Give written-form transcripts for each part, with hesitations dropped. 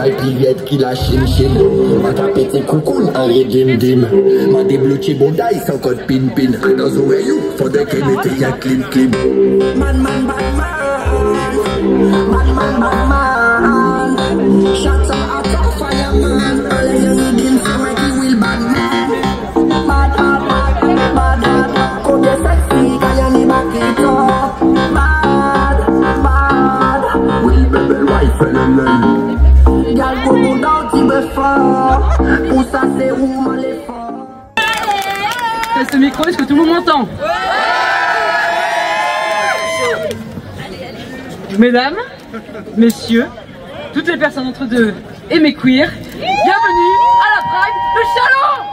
taille piliette qui la chine chine. Ma tapé coucou, un dim dim. Ma débloqué bon daille sans code pin pin. I know the way you, for the Kennedy ya clean clean. Man man bad man, man man bad man. Shots out of fireman, all of you dim so make you will bad man. Bad bad bad bad, come you sexy, can you need back it up. Bad bad, will bebel rifle and y'all go down to the fort, pour ça c'est où les forts. Ce micro, est-ce que tout le monde m'entend? Mesdames, messieurs, toutes les personnes entre deux et mes queers, bienvenue à la Pride de Châlons.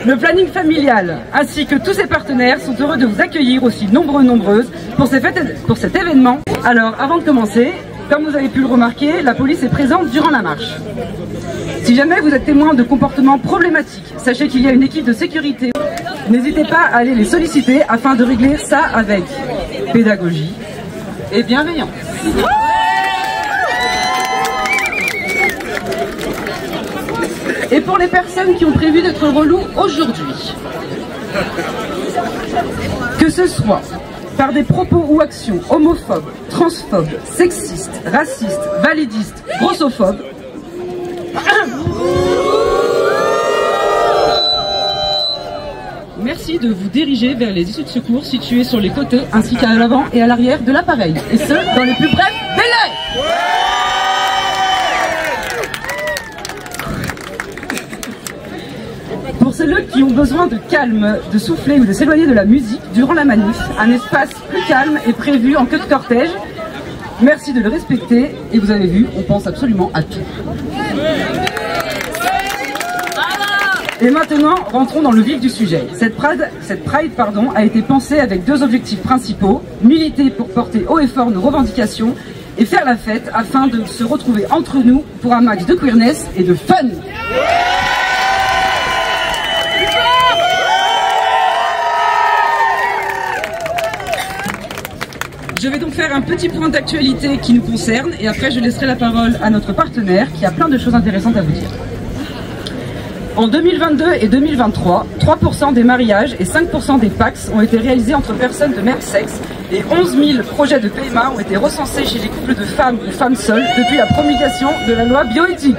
Le planning familial ainsi que tous ses partenaires sont heureux de vous accueillir aussi nombreuses pour cet événement. Alors avant de commencer, comme vous avez pu le remarquer, la police est présente durant la marche. Si jamais vous êtes témoin de comportements problématiques, sachez qu'il y a une équipe de sécurité. N'hésitez pas à aller les solliciter afin de régler ça avec pédagogie et bienveillance. Et pour les personnes qui ont prévu d'être relous aujourd'hui, que ce soit par des propos ou actions homophobes, transphobes, sexistes, racistes, validistes, grossophobes, merci de vous diriger vers les issues de secours situées sur les côtés ainsi qu'à l'avant et à l'arrière de l'appareil, et ce, dans les plus brefs délais. Pour ceux qui ont besoin de calme, de souffler ou de s'éloigner de la musique durant la manif, un espace plus calme est prévu en queue de cortège. Merci de le respecter et vous avez vu, on pense absolument à tout. Et maintenant, rentrons dans le vif du sujet. Cette Pride a été pensée avec deux objectifs principaux, militer pour porter haut et fort nos revendications et faire la fête afin de se retrouver entre nous pour un max de queerness et de fun. Je vais donc faire un petit point d'actualité qui nous concerne et après je laisserai la parole à notre partenaire qui a plein de choses intéressantes à vous dire. En 2022 et 2023, 3% des mariages et 5% des PACS ont été réalisés entre personnes de même sexe et 11 000 projets de PMA ont été recensés chez les couples de femmes ou femmes seules depuis la promulgation de la loi bioéthique.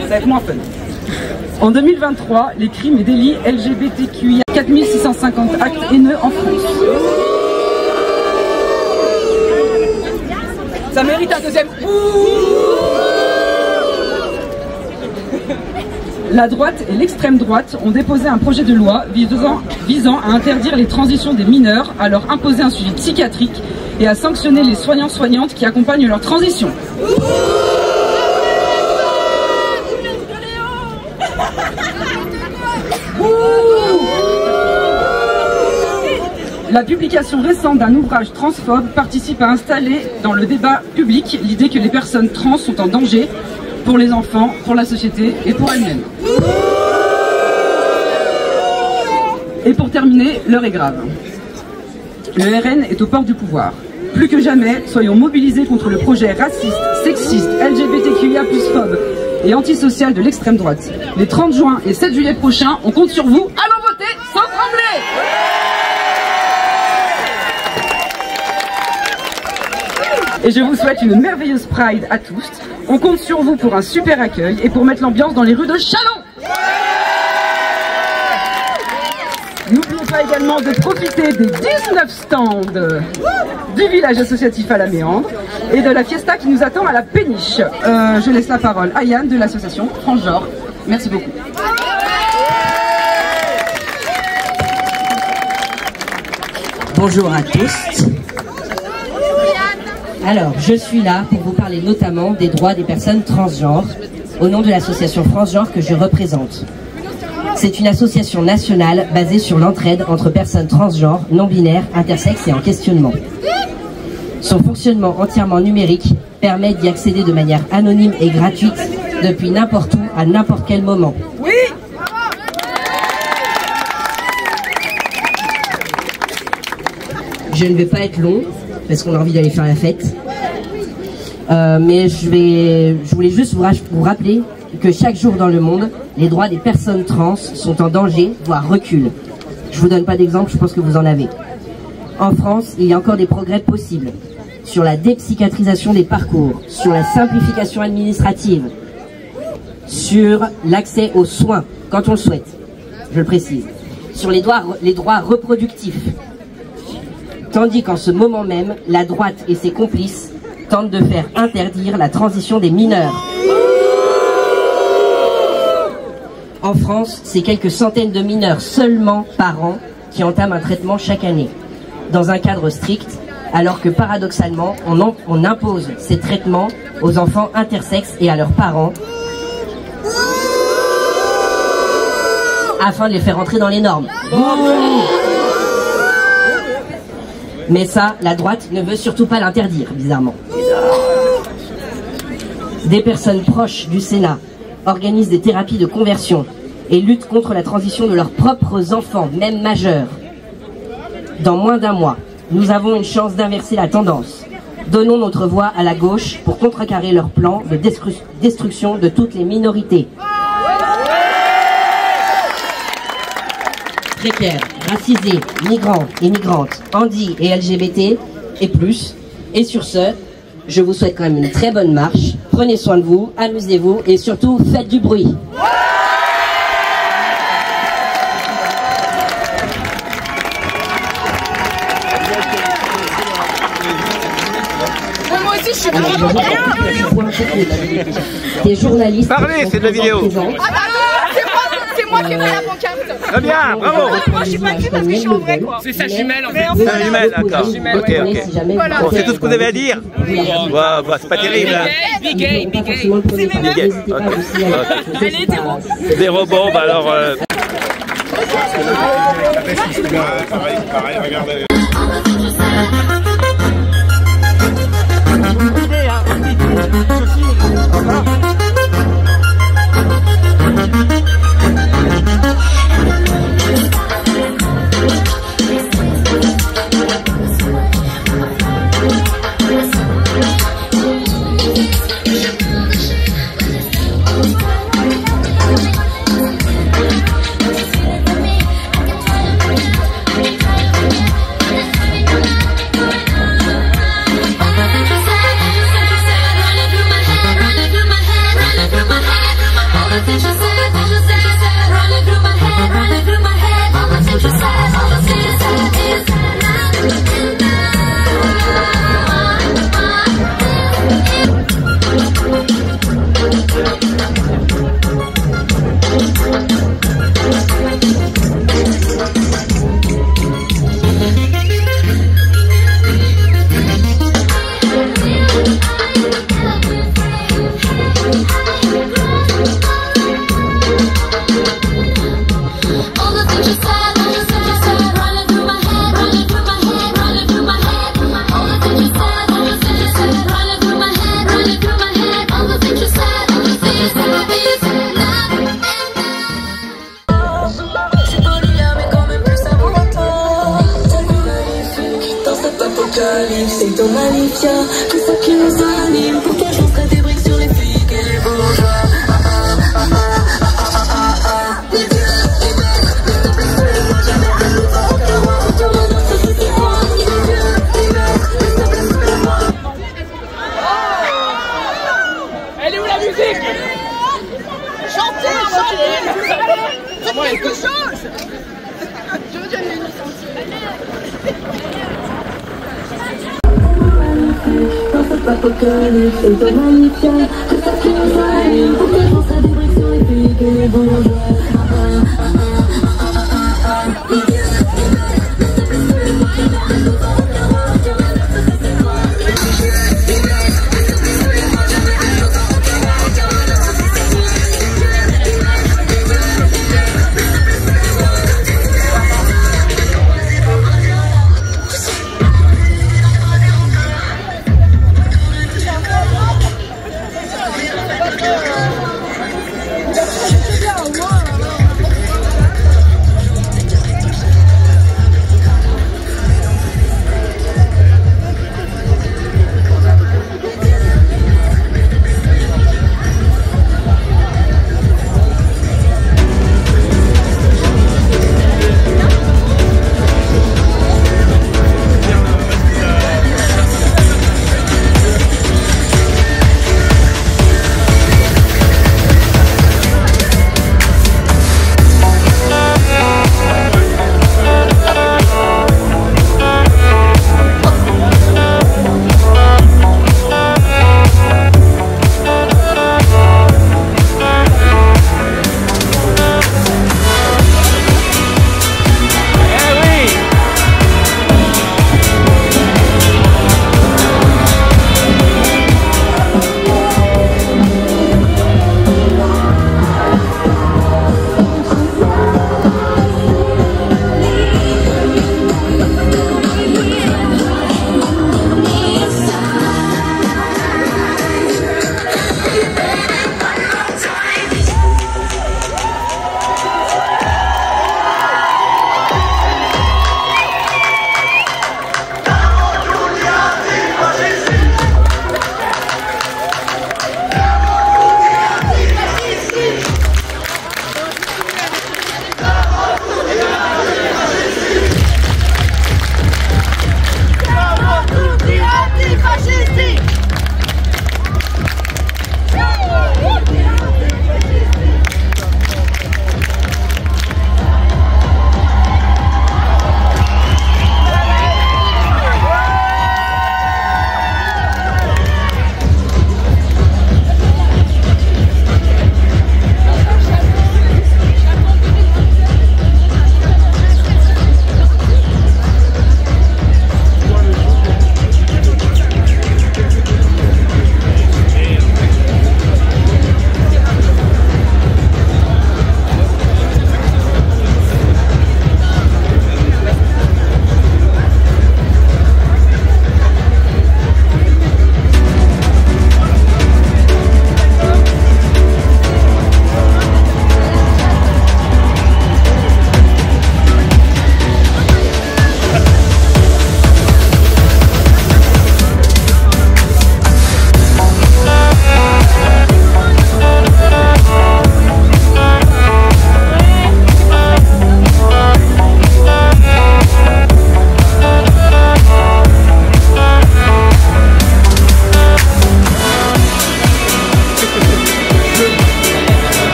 Ça va être moins fun. En 2023, les crimes et délits LGBTQIA, 4650 actes haineux en France. Ça mérite un deuxième. La droite et l'extrême droite ont déposé un projet de loi visant à interdire les transitions des mineurs, à leur imposer un suivi psychiatrique et à sanctionner les soignants-soignantes qui accompagnent leur transition. La publication récente d'un ouvrage transphobe participe à installer dans le débat public l'idée que les personnes trans sont en danger pour les enfants, pour la société et pour elles-mêmes. Et pour terminer, l'heure est grave. Le RN est au port du pouvoir. Plus que jamais, soyons mobilisés contre le projet raciste, sexiste, LGBTQIA+ phobe et antisocial de l'extrême droite. Les 30 juin et 7 juillet prochains, on compte sur vous. Allons voter sans trembler! Et je vous souhaite une merveilleuse Pride à tous. On compte sur vous pour un super accueil et pour mettre l'ambiance dans les rues de Châlons. N'oubliez pas également de profiter des 19 stands du village associatif à la Méandre et de la fiesta qui nous attend à la Péniche. Je laisse la parole à Yann de l'association Transgenre. Merci beaucoup. Bonjour à tous. Alors, je suis là pour vous parler notamment des droits des personnes transgenres, au nom de l'association Transgenre que je représente. C'est une association nationale basée sur l'entraide entre personnes transgenres, non-binaires, intersexes et en questionnement. Son fonctionnement entièrement numérique permet d'y accéder de manière anonyme et gratuite depuis n'importe où, à n'importe quel moment. Oui. Je ne vais pas être long, parce qu'on a envie d'aller faire la fête. Mais je voulais juste vous rappeler que chaque jour dans le monde, les droits des personnes trans sont en danger, voire reculent. Je vous donne pas d'exemple, je pense que vous en avez. En France, il y a encore des progrès possibles sur la dépsychiatrisation des parcours, sur la simplification administrative, sur l'accès aux soins, quand on le souhaite, je le précise, sur les droits reproductifs. Tandis qu'en ce moment même, la droite et ses complices tentent de faire interdire la transition des mineurs. En France, c'est quelques centaines de mineurs seulement par an qui entament un traitement chaque année, dans un cadre strict, alors que paradoxalement, on impose ces traitements aux enfants intersexes et à leurs parents, afin de les faire entrer dans les normes. Mais ça, la droite ne veut surtout pas l'interdire, bizarrement. Des personnes proches du Sénat organisent des thérapies de conversion et luttent contre la transition de leurs propres enfants, même majeurs. Dans moins d'un mois, nous avons une chance d'inverser la tendance. Donnons notre voix à la gauche pour contrecarrer leur plan de destruction de toutes les minorités. Précaires, racisés, migrants et migrantes, handi et LGBT et plus. Et sur ce, je vous souhaite quand même une très bonne marche. Prenez soin de vous, amusez-vous et surtout faites du bruit. Moi aussi, je suis vraiment Des journalistes. Parlez, c'est de la vidéo. c'est moi qui ai fait la pancarte. Très bien, bravo. Moi, je suis pas cul parce que je suis en vrai, quoi. C'est sa jumelle en fait. C'est un jumelle, d'accord. Ok. Voilà. Bon, c'est tout ce que vous avez à dire. Ouais, c'est pas terrible. Hein. Big gay. Big gay. Ok. Elle est hétéro. Des robots, bah alors. Pareil, regardez. C'est ton malifia, tout ça qui nous anime. Pour toi, je lancerai des briques sur les filles et les bourgeois. Elle est où la musique? Chantez. Faites quelque chose. Je veux dire une Dans cette apocalypse, c'est ton magnifique. Tout ça qui nous anime. Pour toi, je lancerai des briques sur les filles et les bourgeois.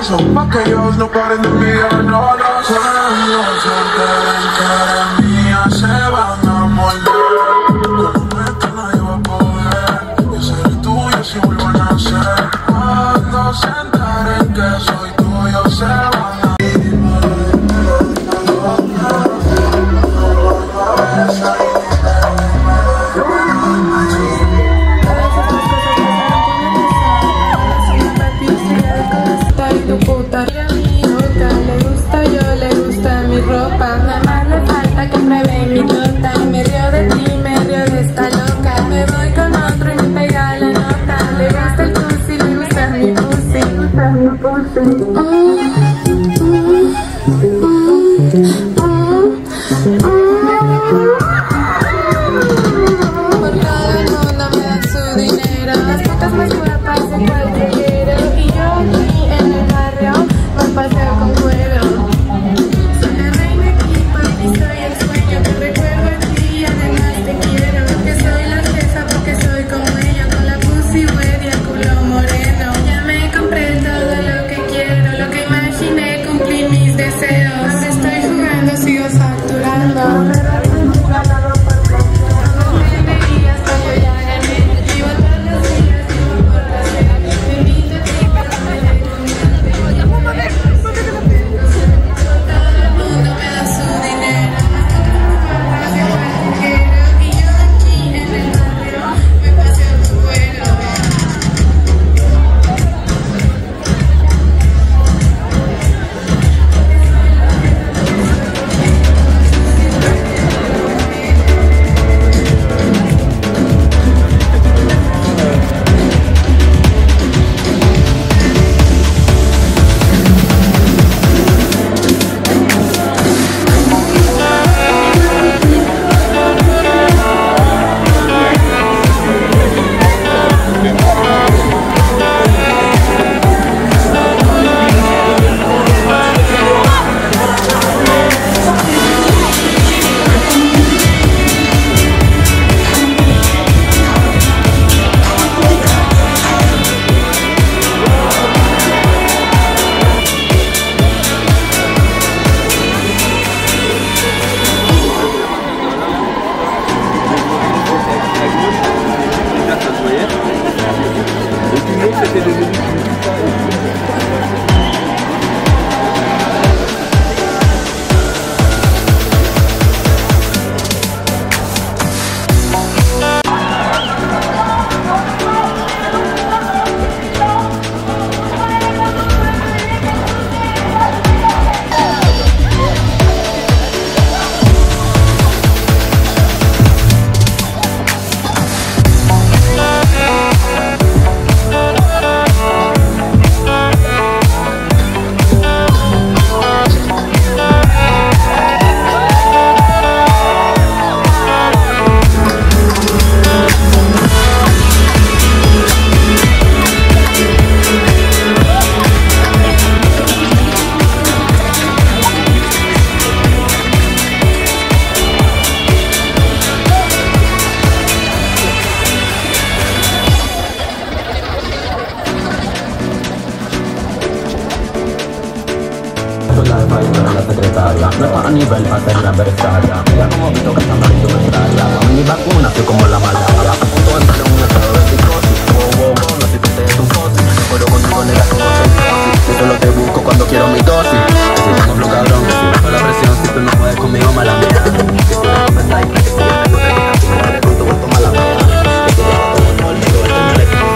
eso, pa' que ellos no paren de enviar, no lo sé. Que mía se van a morder. Con esto nadie va a poder. Yo seré tuyo si vuelvo a nacer. Cuando se enteren que soy tuyo, se van a la secretaria. No está a nivel para ser una adversaria. Mira como visto que está mal indumentaria. Mi vacuna soy como la malaria. A punto de entrar en un estado de psicosis. No sé que usted es un fósil. Pero contigo nega como soy fósil. Yo solo te busco cuando quiero mi dosis. Que si tengo flow cabrón, que si bajo la presión, si tú no puedes conmigo, mala mía. Que si me comentas y que si me recuerdas que me recluto, vuelto mala mía. Que si dejo todo el olvido, el tema le quito.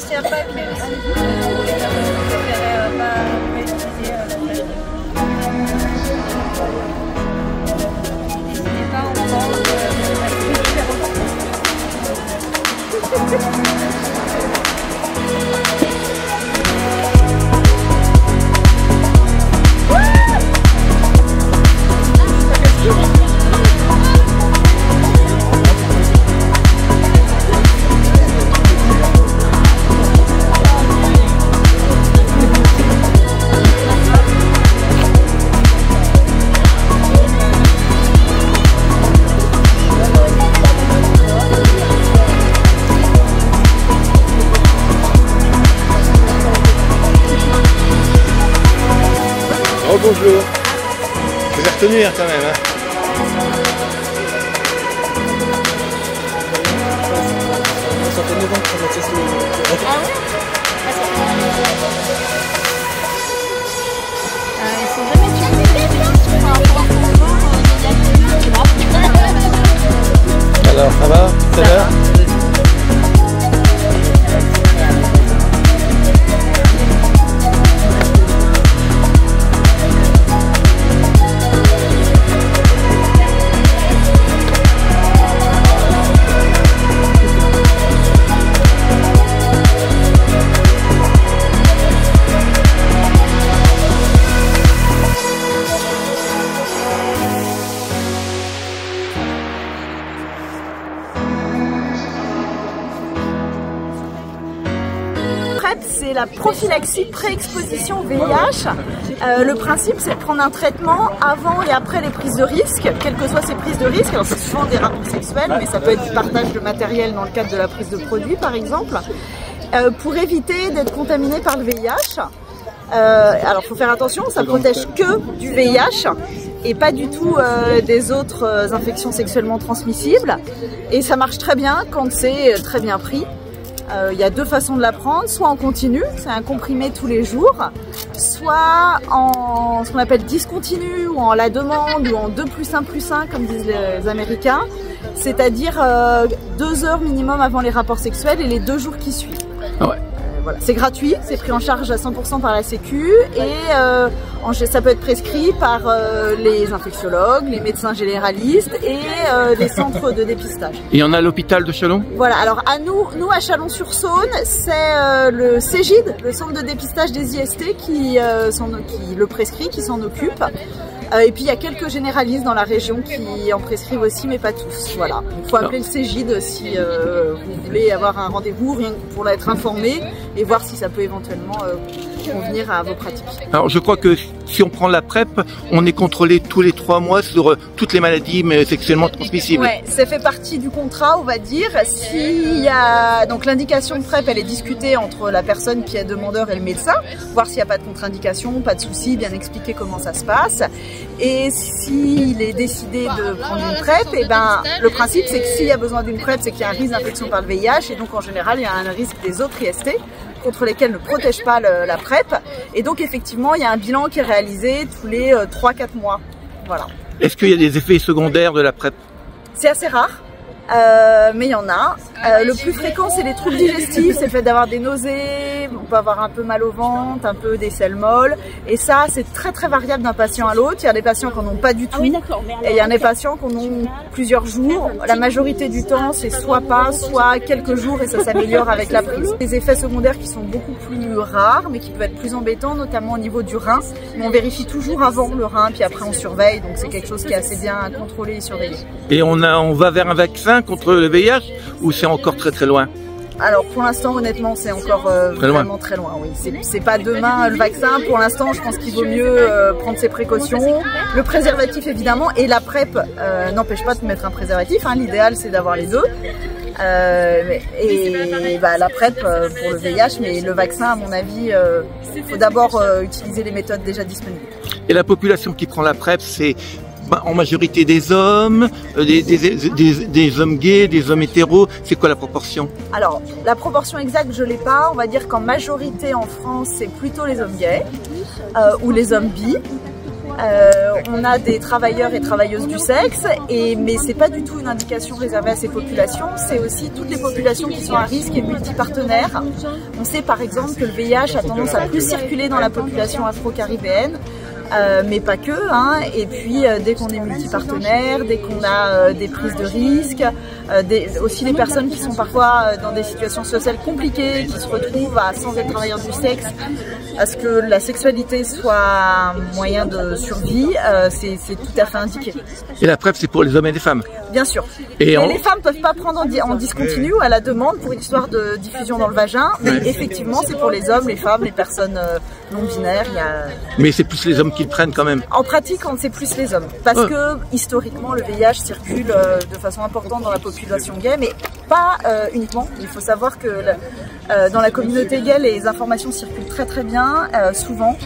acheté un pack, mais aussi pour les personnes qui préféraient pas utiliser la flemme. N'hésitez pas à en prendre, Oh bonjour. Je vous ai retenu hein, quand même. Hein. Ça fait 9 ans que je teste le... Ah ouais? Ils sont jamais utilisés les questions par rapport à Alors ça va? Ça va? C'est la prophylaxie pré-exposition au VIH. Le principe, c'est de prendre un traitement avant et après les prises de risque, quelles que soient ces prises de risque. Alors c'est souvent des rapports sexuels, mais ça peut être du partage de matériel dans le cadre de la prise de produits, par exemple, pour éviter d'être contaminé par le VIH. Alors il faut faire attention, ça protège que du VIH et pas du tout des autres infections sexuellement transmissibles. Et ça marche très bien quand c'est très bien pris. Il y a deux façons de la prendre, soit en continu, c'est un comprimé tous les jours, soit en ce qu'on appelle discontinu ou en la demande ou en 2+1+1 comme disent les Américains, c'est-à-dire 2 heures minimum avant les rapports sexuels et les 2 jours qui suivent. Ah ouais. Voilà. C'est gratuit, c'est pris en charge à 100% par la Sécu et ça peut être prescrit par les infectiologues, les médecins généralistes et les centres de dépistage. Et on a l'hôpital de Chalon? Voilà, alors à nous à Chalon-sur-Saône, c'est le CEGID, le centre de dépistage des IST qui le prescrit, qui s'en occupe. Et puis il y a quelques généralistes dans la région qui en prescrivent aussi, mais pas tous. Voilà. Il faut appeler le CEGID si vous voulez avoir un rendez-vous, rien que pour être informé et voir si ça peut éventuellement convenir à vos pratiques. Alors je crois que si on prend la PrEP, on est contrôlé tous les 3 mois sur toutes les maladies sexuellement transmissibles. Ouais, ça fait partie du contrat, on va dire. S'il y a donc l'indication de PrEP, elle est discutée entre la personne qui est demandeur et le médecin, voir s'il n'y a pas de contre-indication, pas de souci, bien expliquer comment ça se passe. Et s'il est décidé de prendre une PrEP, et ben le principe c'est que s'il y a besoin d'une PrEP, c'est qu'il y a un risque d'infection par le VIH et donc en général il y a un risque des autres IST contre lesquels ne protège pas la PrEP. Et donc effectivement il y a un bilan qui est réalisé tous les 3-4 mois. Voilà. Est-ce qu'il y a des effets secondaires de la PrEP? C'est assez rare. Mais il y en a. Le plus fréquent, c'est les troubles digestifs, c'est le fait d'avoir des nausées, on peut avoir un peu mal au ventre, un peu des selles molles. Et ça, c'est très très variable d'un patient à l'autre. Il y a des patients qui n'en ont pas du tout. Et il y a des patients qui en ont plusieurs jours. La majorité du temps, c'est soit pas, soit quelques jours et ça s'améliore avec la prise. Des effets secondaires qui sont beaucoup plus rares, mais qui peuvent être plus embêtants, notamment au niveau du rein. Mais on vérifie toujours avant le rein, puis après on surveille. Donc c'est quelque chose qui est assez bien contrôlé et surveillé. Et on va vers un vaccin contre le VIH ou c'est encore très très loin? Alors pour l'instant honnêtement c'est encore vraiment très loin, oui. C'est pas demain le vaccin, pour l'instant je pense qu'il vaut mieux prendre ses précautions. Le préservatif évidemment et la PrEP n'empêche pas de mettre un préservatif, hein. L'idéal c'est d'avoir les deux. La PrEP pour le VIH, mais le vaccin à mon avis, il faut d'abord utiliser les méthodes déjà disponibles. Et la population qui prend la PrEP, c'est en majorité des hommes, des hommes gays, des hommes hétéros, c'est quoi la proportion? Alors, la proportion exacte, je l'ai pas. On va dire qu'en majorité en France, c'est plutôt les hommes gays ou les hommes bi. On a des travailleurs et travailleuses du sexe, mais c'est pas du tout une indication réservée à ces populations, c'est aussi toutes les populations qui sont à risque et multipartenaires. On sait par exemple que le VIH a tendance à plus circuler dans la population afro-caribéenne, mais pas que, hein. Et puis dès qu'on est multipartenaire, dès qu'on a des prises de risques, aussi les personnes qui sont parfois dans des situations sociales compliquées, qui se retrouvent sans être travailleurs du sexe, à ce que la sexualité soit un moyen de survie, c'est tout à fait indiqué. Et la PrEP, c'est pour les hommes et les femmes? Bien sûr. Les femmes ne peuvent pas prendre en discontinu à la demande pour une histoire de diffusion dans le vagin, mais effectivement c'est pour les hommes, les femmes, les personnes non binaires. Mais c'est plus les hommes qui le prennent quand même? En pratique, c'est plus les hommes, parce que historiquement le VIH circule de façon importante dans la population gay, mais pas uniquement. Il faut savoir que dans la communauté gay, les informations circulent très très bien, souvent,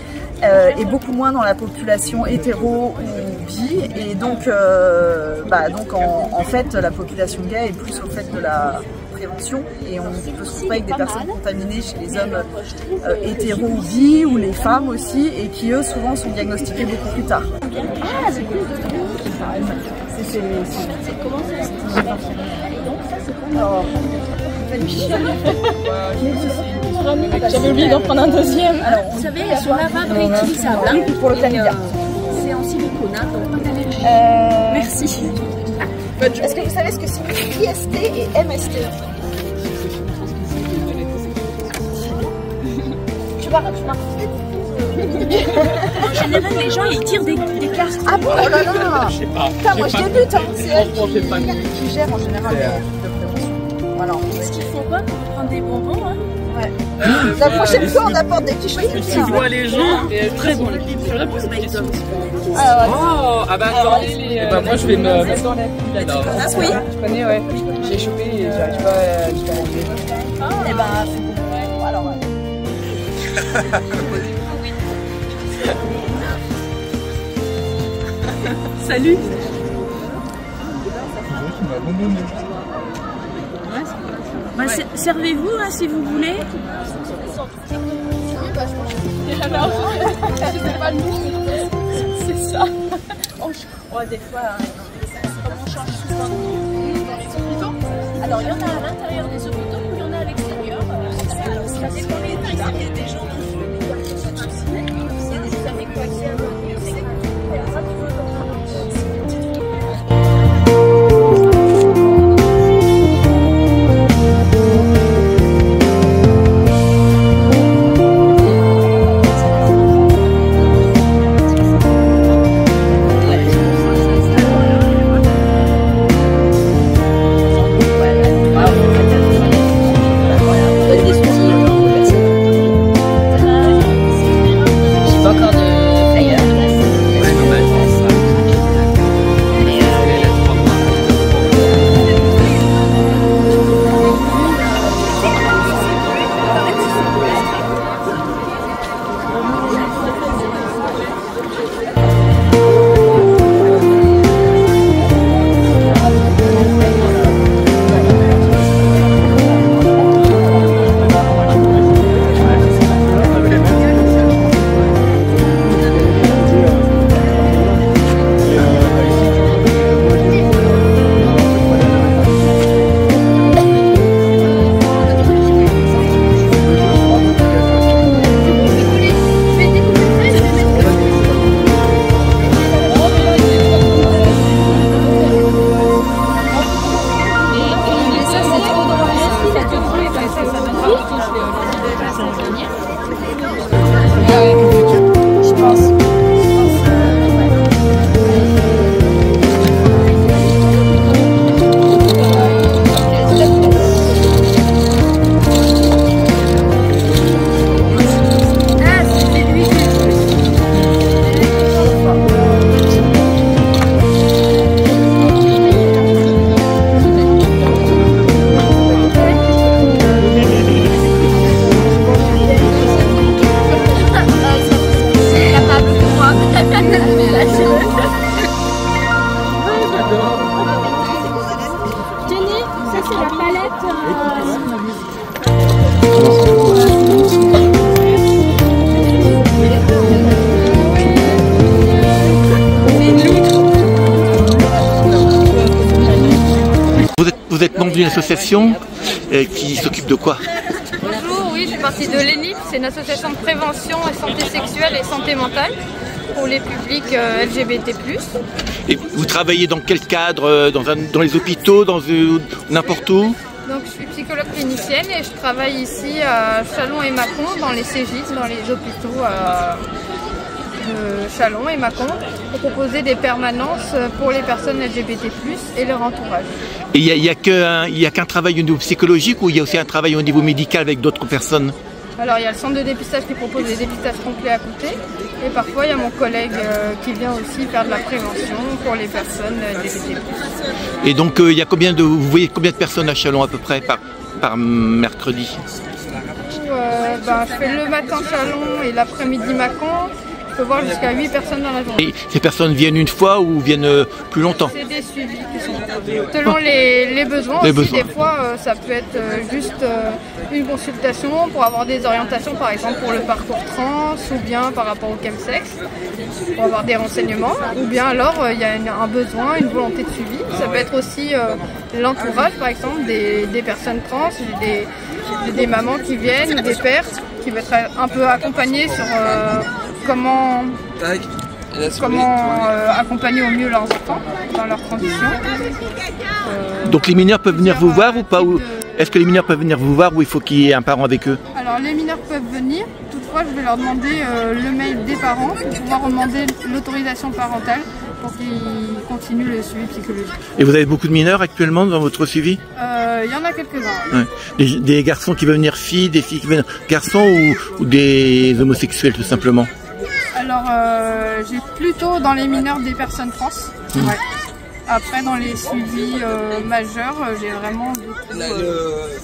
et beaucoup moins dans la population hétéro ou bi, et donc en fait la population gay est plus au fait de la prévention, et on peut se retrouver avec des personnes contaminées chez les hommes hétéro ou bi, ou les femmes aussi, et qui eux souvent sont diagnostiqués beaucoup plus tard. Ah, c'est cool. J'avais oublié d'en prendre un deuxième. Alors, vous savez, elles sont lavables réutilisables. Hein, pour le chlamydia. C'est en silicone, hein, donc merci. Est-ce que vous savez ce que signifie IST et MST? Tu vas En général, les gens ils tirent des cartes. Ah bon, oh là là. Je sais pas. Putain, moi je débute, hein. C'est elle qui gère en général. Voilà. Ce qu'il faut pas pour prendre des bonbons, hein. Ouais. La prochaine fois, on apporte des petits chocolats. Tu vois les gens, très bon. Ah bah attendez, moi je vais me mettre dans la Oui. Je connais, ouais. J'ai chopé et j'arrive pas à manger. Et bah, alors. Salut. Bah, servez-vous hein, si vous voulez. Et alors, c'est pas le c'est ça. Ouais, des fois, on change souvent dans les hôpitaux. Alors, il y en a à l'intérieur des hôpitaux, il y en a à l'extérieur. Alors, ça dépend des tailles. Il y a des gens qui font des personnes suicidaires. Il y a des amis qui d'une association qui s'occupe de quoi? Bonjour, oui, je fais partie de l'ENIP, c'est une association de prévention et santé sexuelle et santé mentale pour les publics LGBT+. Et vous travaillez dans quel cadre? Dans les hôpitaux, n'importe où? Donc je suis psychologue clinicienne et je travaille ici à Châlons et Mâcon, dans les CGIS, dans les hôpitaux de Châlons et Mâcon, pour proposer des permanences pour les personnes LGBT+, et leur entourage. Et il n'y a qu'un travail au niveau psychologique ou il y a aussi un travail au niveau médical avec d'autres personnes? Alors il y a le centre de dépistage qui propose des dépistages complets à côté, et parfois il y a mon collègue qui vient aussi faire de la prévention pour les personnes LGBT+. Et donc il y a vous voyez combien de personnes à Châlons à peu près par mercredi? Je fais le matin Châlons et l'après-midi Mâcon. Je peux voir jusqu'à 8 personnes dans la journée. Et ces personnes viennent une fois ou viennent plus longtemps? C'est des suivis qui sont selon les besoins. Des fois, ça peut être juste une consultation pour avoir des orientations, par exemple pour le parcours trans, ou bien par rapport au chemsex, pour avoir des renseignements, ou bien alors il y a un besoin, une volonté de suivi. Ça peut être aussi l'entourage, par exemple, des personnes trans, des mamans qui viennent, ou des pères qui vont être un peu accompagnés sur comment accompagner au mieux leurs enfants dans leurs transitions. Donc les mineurs peuvent venir vous voir ou pas? Est-ce que les mineurs peuvent venir vous voir ou il faut qu'il y ait un parent avec eux? Alors les mineurs peuvent venir, toutefois je vais leur demander le mail des parents pour pouvoir demander l'autorisation parentale pour qu'ils continuent le suivi psychologique. Et vous avez beaucoup de mineurs actuellement dans votre suivi? Il y en a quelques-uns. Ouais. Des garçons qui veulent venir filles, des filles qui veulent venir garçons ou des homosexuels tout simplement? Alors j'ai plutôt dans les mineurs des personnes trans. Ouais. Après dans les suivis majeurs, j'ai vraiment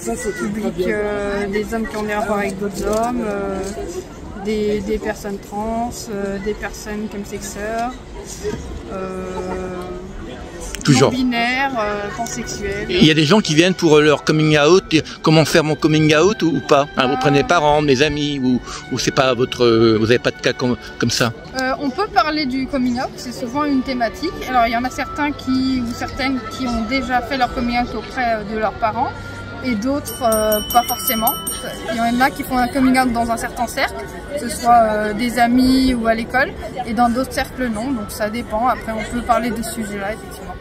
beaucoup public, des hommes qui ont des rapports avec d'autres hommes, des personnes trans, des personnes chemsexeurs, toujours non-binaires, pansexuels. Il y a des gens qui viennent pour leur coming out, comment faire mon coming out ou pas? Vous prenez parents, des amis ou c'est pas vous n'avez pas de cas comme ça? On peut parler du coming out, c'est souvent une thématique. Alors il y en a certains certaines qui ont déjà fait leur coming out auprès de leurs parents et d'autres pas forcément. Il y en a qui font un coming out dans un certain cercle, que ce soit des amis ou à l'école, et dans d'autres cercles non, donc ça dépend. Après on peut parler de ce sujet-là effectivement.